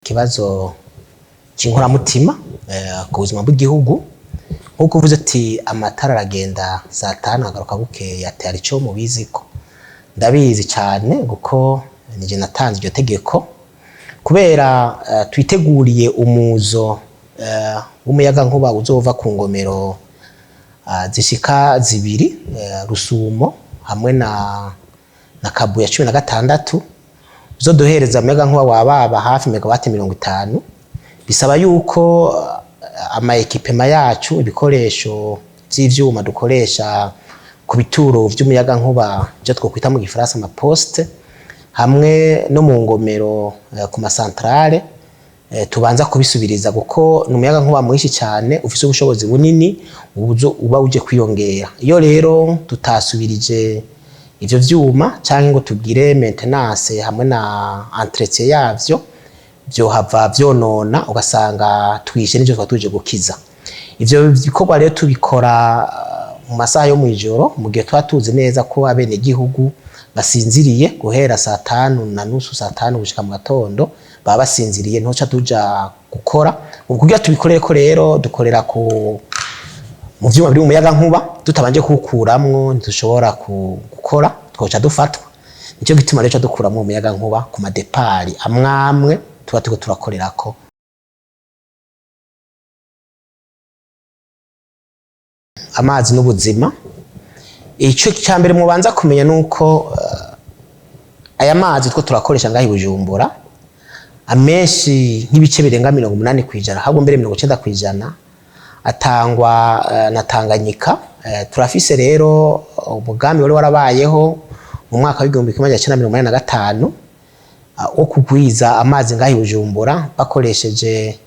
Kibazo cy'inkoramutima ku buzima bw'igihugu nkuko uvuze ati amatara aragenda saa 5 agaruka bukeye ati arico mubiziko ndabizi cyane guko nije natanze iryo tegeko kubera twiteguriye umuzo w'umuyaga nkuba uzova ku ngomero zishika zibiri Rusumo hamwe na Kabuye 16 zo duhereza umuyaga nkuba wababa hafi megawati 50 bisaba yuko ama ekipema yacu ibikoresho by'ivyuma dukoresha ku bituro vy'umuyaga nkuba byo twokwita mu gifaransa ama poste hamwe no mu ngomero ku masantrale tubanza kubisubiriza guko n'umuyaga nkuba mwinshi cyane ufise ubushobozi bunini uba uje kwiyongera. Iyo rero tutasubirije ivyo vyuma canke ngo tugire maintenance hamwe na entretien yavyo byo hava vyonona ugasanga twishe n'ivyo twatuje gukiza. Ivyo bikorwa rero tubikora mu masaha yo mwijoro mu gihe twatuze neza ko abene gihugu basinziriye guhera saa 5:30 saa 5 gushika mu gatondo baba basinziriye ntoca tuja gukora kugira tubikorere ko rero dukorera ku mu vyuma biri mu muyaga nkuba tutabanje kukuramwo ntushobora gukora twoca dufatwa nicyo gituma rero dukuramo umuyaga nkuba ku madepari amwamwe tuba tuko turakorerako. Amazi n'ubuzima ico cyambere mubanza kumenya nuko aya mazi two turakoresha ngahi Bujumbura amenshi nk'ibice birenga 80% ahubwo mbere 90% atangwa na Tanganyika. Turafise rero umugambi wari warabayeho mu mwaka w'igihumbi 1985 wo kugwiza amazi ngahi Bujumbura bakoresheje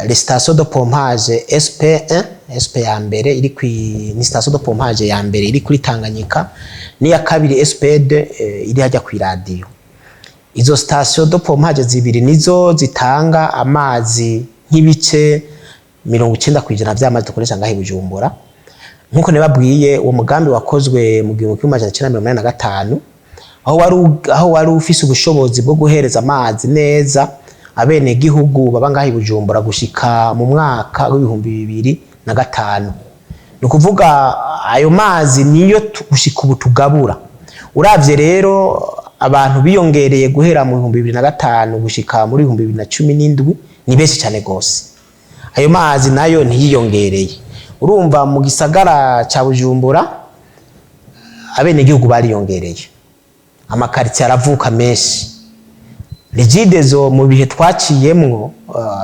les stations de pompage SP1 SP ya mbere iri ni station de pompage ya mbere iri kuri Tanganyika ni ya kabiri SP2 iri hajya ku radio. Izo station de pompage zibiri nizo zitanga amazi nk'ibice 90% by'amazi dukoresha ngahi Bujumbura. Nkuko nebabwiye uwo mugambi wakozwe mu 1985 aho wari ufise ubushobozi bwo guhereza amazi neza abene gihugu baba ngahi Bujumbura gushika mu mwaka w'2005. Nukuvuga ayo mazi niyo gushika ubu tugabura. Uravye rero abantu biyongereye guhera mu 2005 gushika muri 2017 ni benshi cyane gose. Ayo mazi nayo ntiyiyongereye. Urumva mu gisagara ca Bujumbura abene gihugu bariyongereye. Amakariti aravuka menshi. Rigidezo mu bihe twaciyemwo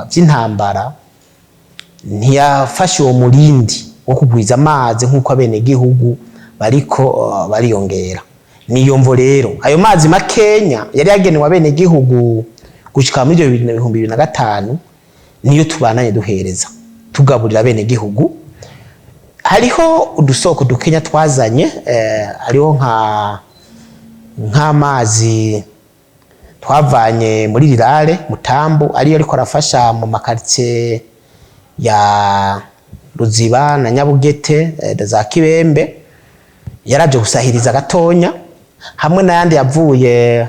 by'intambara ntiyafashe uwo murindi wo kugwiza amazi nkuko abene gihugu bariko bariyongera. Niyo mvo rero ayo mazi makenya yari yagenewe abene gihugu gushika muri 2005 niyo tubananye duhereza tugaburira abene gihugu. Hariho udusoko dukenya twazanye hariho nk'amazi twavanye muri Rirare Mutambu ariyo ariko arafasha mu makartie ya Ruziba na Nyabugete za Kibembe yaraje gusahiriza gatonya hamwe n'ayandi yavuye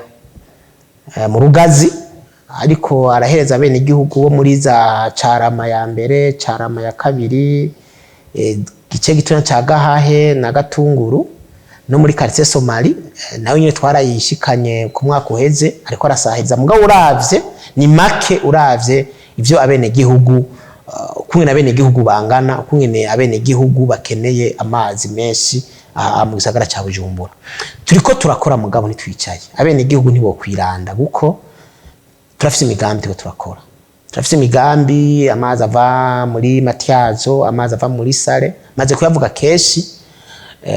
mu Rugazi ariko arahereza abene igihugu bo muri za Carama ya mbere Carama ya kabiri gice gitonya ca Gahahe na Gatunguru no muri quartier Somali nawe nyine twarayishikanye ku mwaka uheze ariko arasahiriza mugabo uravye ni make uravye ivyo abene gihugu kumwe abene gihugu bangana kumwe abene gihugu bakeneye amazi menshi mu gisagara ca Bujumbura. Turiko turakora mugabo ntitwicaye abene gihugu ntibo kwiranda guko turafise imigambi tiko turakora. Turafise imigambi amazi ava muri Matyazo amazi ava muri Sare maze kuyavuga keshi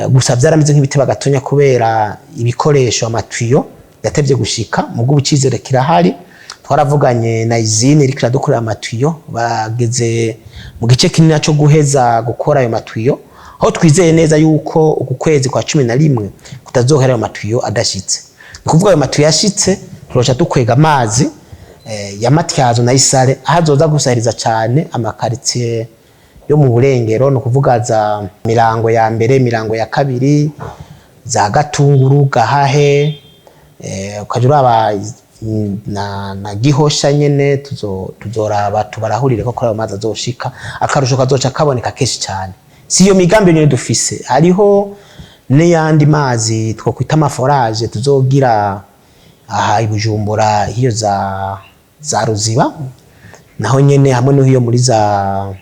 gusa byaramize nk'ibiteba gatonya kubera ibikoresho amatuyo yatevye gushika mu bw'ubucizere kirahari. Twaravuganye na izine iri kiradukorera amatuyo bageze mu gice kinini cyo guheza gukora ayo matuyo aho twizeye neza yuko uku kwezi kwa 11 kutazohera ayo matuyo adashitse. Kuvuga ayo matuyo yashitse turocha dukwega amazi ya Matyazo na Isare ahazoza gusahiriza cyane amakartie yo mu burengero no kuvuga za Mirango ya mbere Mirango ya kabiri za Gatunguru Gahahe ukajura na Gihosha nyene tuzoraba tubarahurire ko kuri ayo mazi azoshika akarusho kazoca kaboneka keshi cyane. Si iyo migambi nyene dufise, hariho n'iyandi mazi twokwita amaforage tuzogira aha i Bujumbura hiyo za Ruziba, naho nyene hamwe no hiyo muri za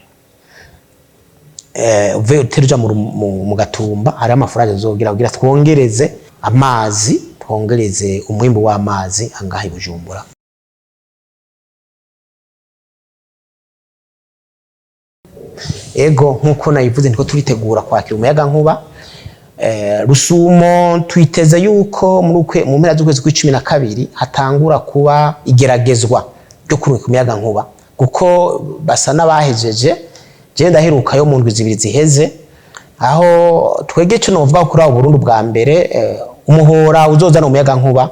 teruja mu Gatumba hari amaforage tuzogira twongereze amazi, twongereze umwimbo w'amazi angaha i Bujumbura. Ego nkuko nayivuze niko turitegura kwakira umuyaga nkuba. Rusumo twiteze yuko mu mpera z'ukwezi kwa12 hatangura kuba igeragezwa ryo kurungika umuyaga nkuba, kuko basa n'abahejeje. Je ndaheruka yo mu ndwi zibiri ziheze, aho twege cyo novuga kuri abo Burundi bwa mbere umuhora uzozana umuyaga nkuba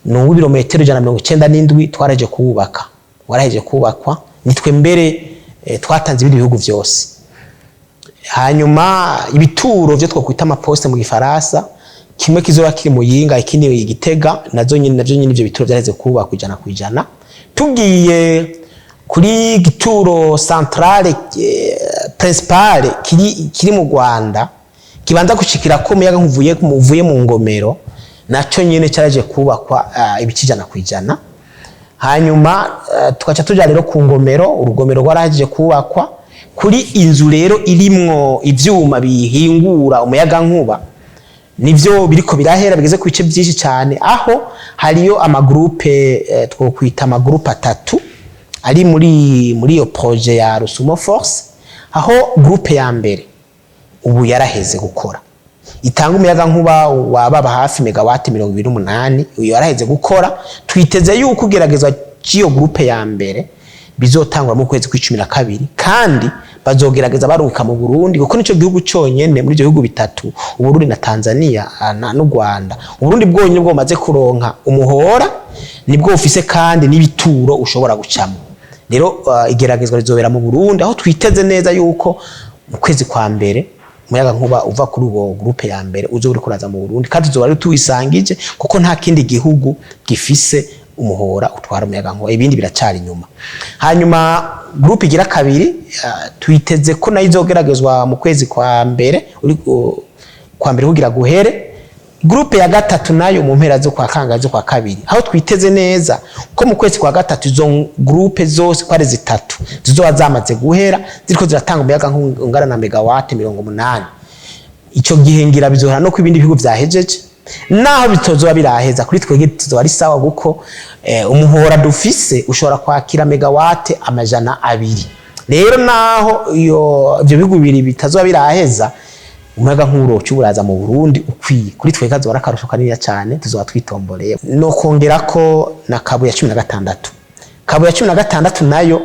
no birometero 197 twaraje kuwubaka, waraheje kubakwa, nitwe mbere twatanze ibindi bihugu byose. Hanyuma ibituro byo twokwita amaposte mu Gifaransa, kimwe kizoba kiri mu Yinga, ikindi Igitega, navyo nyine ibyo bituro byareze kubakwa ijana ku ijana. Tugiye kuri gituro centrale principale kiri mu Rwanda kibanza gushikira ko umuyaga nkuvuye mu ngomero, naco nyene cyaraje kubakwa ibikijana ku ijana. Hanyuma tukaca tuja rero ku ngomero, urugomero rwaraje kubakwa kuri inzu rero irimwo ivyuma bihingura umuyaga nkuba, nivyo biriko birahera bigeze ku bice byinshi cyane, aho hariyo amagroupe twokwita amagroupe 3 ari muri iyo projet ya Rusumo Force, aho groupe ya mbere ubu yaraheze gukora itanga umuyaga nkuba wababa hafi megawati 28, uyo yaraheze gukora. Twiteze yuko ugeragezwa ciyo groupe ya mbere bizotangwa mu kwezi kwa12, kandi bazogerageza baruka mu Burundi, kuko nico gihugu cyonyene muri byo bihugu bitatu, Uburundi na Tanzania n'u Rwanda. Uburundi bwonyine bwo maze kuronka umuhora, nibwo ufise kandi n'ibituro ushobora gucamo. Rero igeragezwa rizobera mu Burundi, aho twiteze neza yuko mu kwezi kwa mbere umuyaga nkuba uva kuri uwo groupe ya mbere uzoburi kuraza mu Burundi, kandi tuzoba tuwisangije kuko nta kindi gihugu gifise umuhora utwara umuyaga nkuba, ibindi biracari nyuma. Hanyuma groupe igira kabiri twiteze ko nayo izogeragezwa mu kwezi kwa mbere kugira guhere. Groupe ya gatatu nayo mu mpera zo kwa kangazo kwa kabiri, aho twiteze neza ko mu kwezi kwa gatatu izo groupe zose kware zitatu zizoba zamaze guhera, ziriko ziratanga umuyaga nkungana na megawati 80. Ico gihe ngira bizohera no kwibindi bihugu vyahejeje, naho bitozoba biraheza kuri twege tuzoba ari sawa, guko umuhora dufise ushobora kwakira megawati 200. Rero naho ibyo bihugu bibiri bitazoba biraheza, umuyaga nk'uro cyuburaza mu Burundi ukwiye kuri twe kazora karusho kanini cyane, tuzoba twitomboreye. No kongera ko na kabu ya 16, kabu ya 16 nayo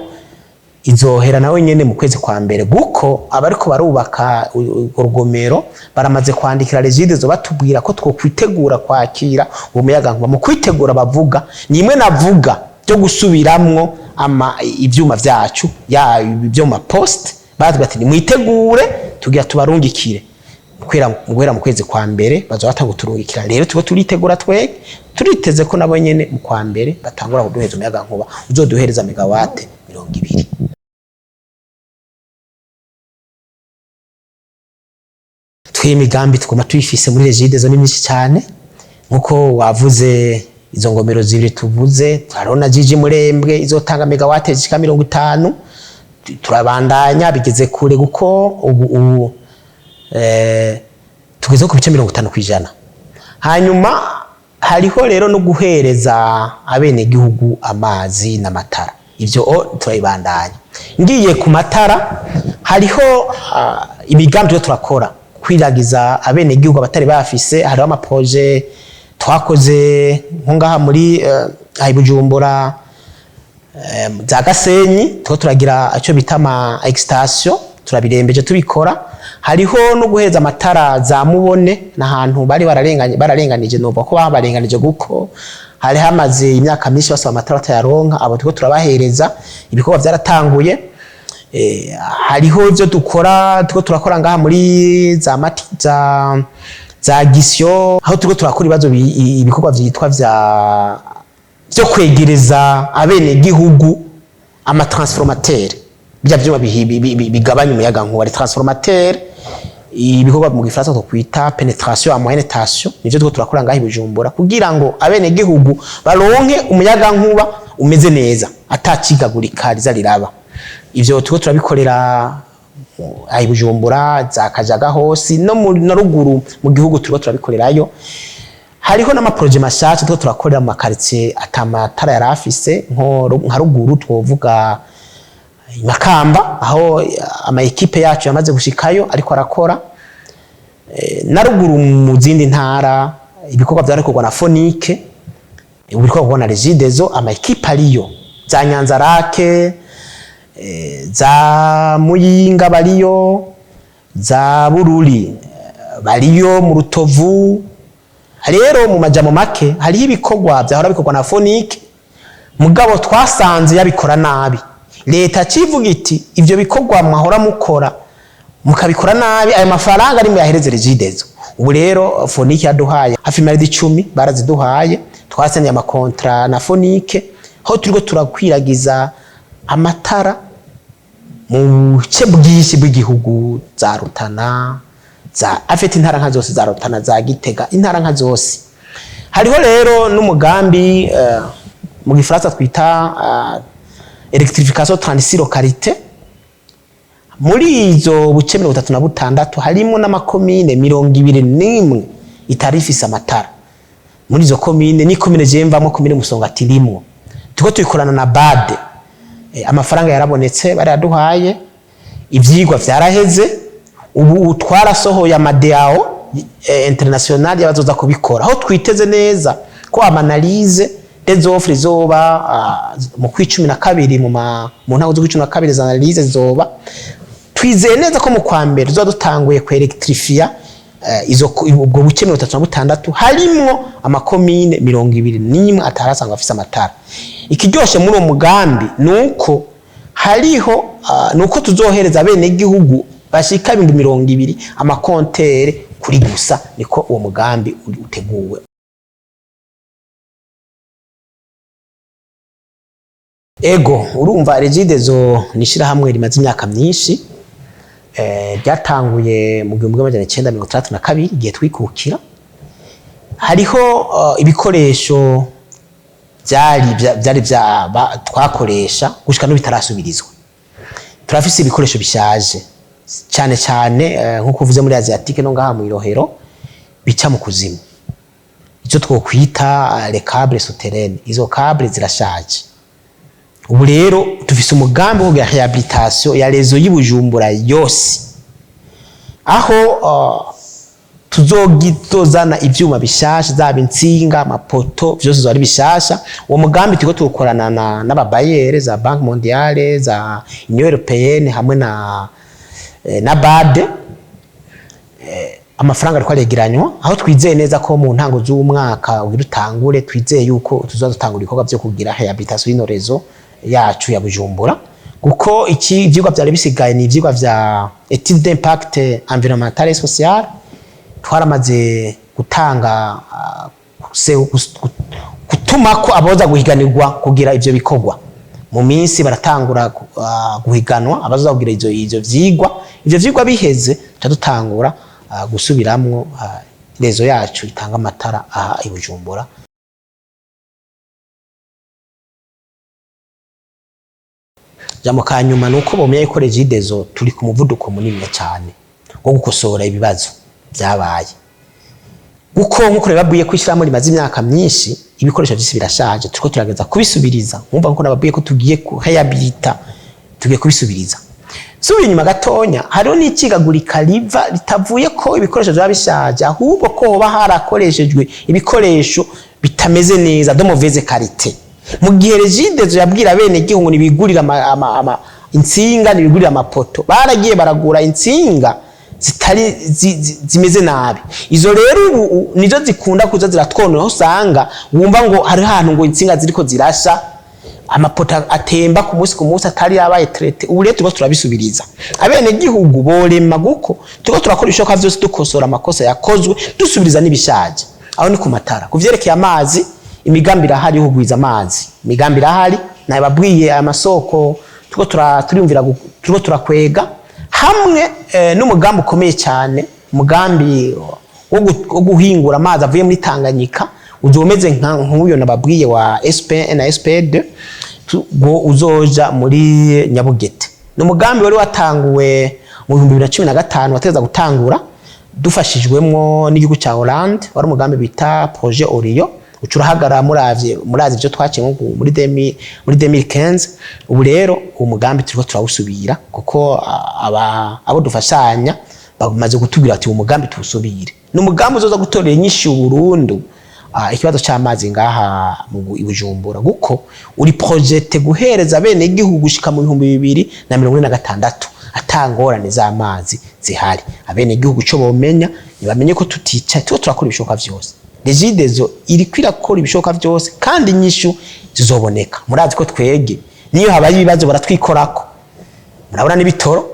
izohera nawe nyene mu kwezi kwa mbere, guko abariko barubaka urugomero baramaze kwandikira Regide zo batubwira ko twokwitegura kwakira umuyaga nkuba. Mu kwitegura bavuga nimwe navuga byo gusubiramwo ivyuma vyacu ya ibyo ma poste, bavuga ati nimwitegure tugira tubarungikire guhera mu kwezi kwa mbere bazo batanguturungikira. Rero tubo turitegura turiteze ko nabo nyene mu kwa mbere batangura kuduheza umuyaga nkuba uzoduhereza megawate 20. Twimigambi tukoma tuyifise muri Regide zo nimyinshi cyane, nkuko wavuze izo ngomero zibiri tuvuze, turabona Jiji Murembwe izotanga megawate zika 50. Turabandanya bigeze kure guko ubu tugeze ku bice 50%. Hanyuma hariho rero no guhereza abene gihugu amazi n'amatara, ivyo turayibandanya. Ngiye ku matara, hariho imigambi yo turakora kwiragiza abene gihugu abatari bafise. Hariho ama projet twakoze nkungaha muri Bujumbura za Gasenyi, turagira aco bita ama extension, turabirembeje tubikora. Hariho no guheza amatara za Mubone n'ahantu bari bararenganije, no bako babarenganije guko hari hamaze imyaka myinshi basaba amatara atayaronka, abo tuko turabahereza. Ibikorwa byaratanguye. Hariho ivyo dukora, turakora ngaha muri za Gisyo, aho turakora ibibazo ibikorwa vyitwa byo kwegereza abene gihugu ama transformateur bya byuma bigabanya umuyaga nkuba, transformateur ibikorwa mu gifaransa twokwita penetration à moyenne tension, nivyo two turakora ngaho Bujumbura kugira ngo abene gihugu baronke umuyaga nkuba umeze neza atacigagurika riza riraba. Ivyo two turabikorera ayi Bujumbura za Kajaga hose no ruguru mu gihugu turabikorerayo. Hariho n'ama projet mashasha two turakorera mu quartier atamatara yarafise nka ruguru twovuga Makamba aho ama equipe yacu yamaze gushikayo ariko arakora na ruguru mu zindi ntara ibikorwa byarakorwa na Fonike ibikorwa na Regideso ama equipe ariyo za Nyanza Rake za Muyinga bariyo za Bururi bariyo mu Rutovu. Rero mu majambo make hari ibikorwa byahora bikorwa na Fonike mugabo twasanze yabikora nabi. Leta civuga iti ivyo bikorwa mwahora mukora mukabikora nabi ayo mafaranga ari mu yahereze Regideso. Ubu rero Fonike yaduhaye hafi miliyoni 10 baraziduhaye, twasanye ama contrat na Fonike aho turiko turakwiragiza amatara mu ce bwinshi bw'igihugu za Rutana za afite intara nka zose za Rutana za Gitega intara nka zose. Hariho rero n'umugambi mu gifaransa twita electrification 36 localité. Muri izo buce 36 harimo n'amakomine 21 itarifisa amatara. Muri izo komine ni komine jemvamo komine Musongati rimwe. Tuko tuyikorana na BAD. Amafaranga yarabonetse baraduhaye, ivyigwa vyaraheze, ubu twarasohoye amadeao international yabazoza kubikora. Aho twiteze neza ko amanalize des offres zoba mu kwicumi mu ntago zo kwicumi za analyse zoba twizeye neza ko mu kwa mbere zo dutanguye ku electrifia izo ubwo buke 36 harimo amakomine 21 atarasanga afise amatara. Ikiryoshe muri uwo mugambi nuko hariho nuko tuzohereza abene gihugu bashika 20 amakontere kuri gusa, niko uwo mugambi uteguwe. Ego urumva Regideso nishira hamwe rimaze imyaka myinshi ryatanguye mu 1932 igihe twikukira. Hariho ibikoresho byari twakoresha gushika no bitarasubirizwa. Turafise ibikoresho bishaje cyane cyane nkuko uvuze muri Asiatique no ngaha mu Irohero bica mu kuzimu, icyo twokwita les câbles souterrains. Izo câbles zirashaje. Ubu rero tufise umugambi wo rehabilitation ya rezo y'Ibujumbura yose, aho tuzogitozana ivyuma bishasha zaba insinga amapoto vyose zari bishasha. Uwo mugambi tiko tukorana n'ababayere za Banque Mondiale za Union Européenne hamwe na BAD. Amafaranga ariko aregeranywa, aho twizeye neza ko mu ntango z'umwaka wirutangure twizeye yuko tuzotangura ibikorwa byo kugira rehabilitation y'ino rezo yacu ya Bujumbura, kuko iki ivyigwa byari bisigaye ni ivyigwa vya étude d'impact environnemental et social. Twaramaze gutanga gutuma ko aboza guhiganirwa kugira ivyo bikorwa. Mu minsi baratangura guhiganwa abaza kugira ivyo vyigwa biheze tutangura gusubiramwo rezo yacu itanga amatara aha i Bujumbura. Jambo kanyuma nuko bomeye ko Regideso turi ku muvuduko munini cyane wo gukosora ibibazo byabaye, uko nkuko rebabwiye kwishiramo rimaze imyaka myinshi ibikoresho byose birashaje, turiko turageza kubisubiriza. Mwumva nko nababwiye ko tugiye ku rehabilita, tugiye kubisubiriza. Subira inyuma gatonya, hariho n'ikigagurika riva ritavuye ko ibikoresho bya bishaje, ahubwo ko hoba harakoreshejwe ibikoresho bitameze neza de mauvaise qualité. Mu gihe Regideso yabwira bene gihugu nibigurira insinga nibigurira amapoto, baragiye baragura insinga zitari zimeze nabi. Izo rero nizo zikunda kuza ziratwonera, usanga wumva ngo hari hantu ngo insinga ziriko zirasha, amapoto atemba ku munsi atari yabaye traité. Ubu rero turiko turabisubiriza. Abene gihugu borema guko turiko turakora ishoka vyose dukosora amakosa yakozwe dusubiriza nibishaje. Aho ni ku matara, kuvyerekeye amazi imigambi irahari yo kugwiza amazi, imigambi irahari nababwiye amasoko turumvira turakwega hamwe n'umugambi ukomeye cyane, umugambi wo guhingura amazi avuye muri Tanganyika uzomeze nk'uyo nababwiye wa SPN na SP2 uzoja muri Nyabugete. N'umugambi wari watanguwe mu 2015 wateza gutangura dufashijwemo n'igihugu cya Hollande, wari umugambi bita Projet Orion ucurahagara murazi byo twaciye muri 2015. Ubu rero umugambi turiko turawusubira kuko abo dufashanya bamaze kutubwira ati umugambi tuwusubire. N'umugambi uzoza gutorera inyinshi Burundu ikibazo cy'amazi ngaha mu Bujumbura, guko uri project guhereza bene igihugu gushika mu 2046 atangorane z'amazi zihari. Abene igihugu cyo bomenya nibamenye ko tutica turakora ibishoka vyose. Regidezo iri kwirakora ibishoka vyose kandi inyishu zizoboneka. Murazi ko twege niyo habaye ibibazo baratwikorako, murabona n'ibitoro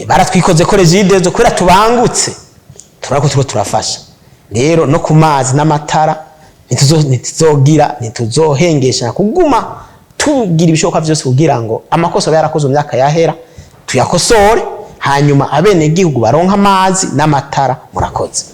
baratwikoze ko Regidezo kwera tubangutse turako turafasha. Rero no ku mazi n'amatara ntituzohengesha kuguma tugira ibishoka vyose kugira ngo amakosa yarakoze mu myaka yahera tuyakosore, hanyuma abene igihugu baronka amazi n'amatara. Murakoze.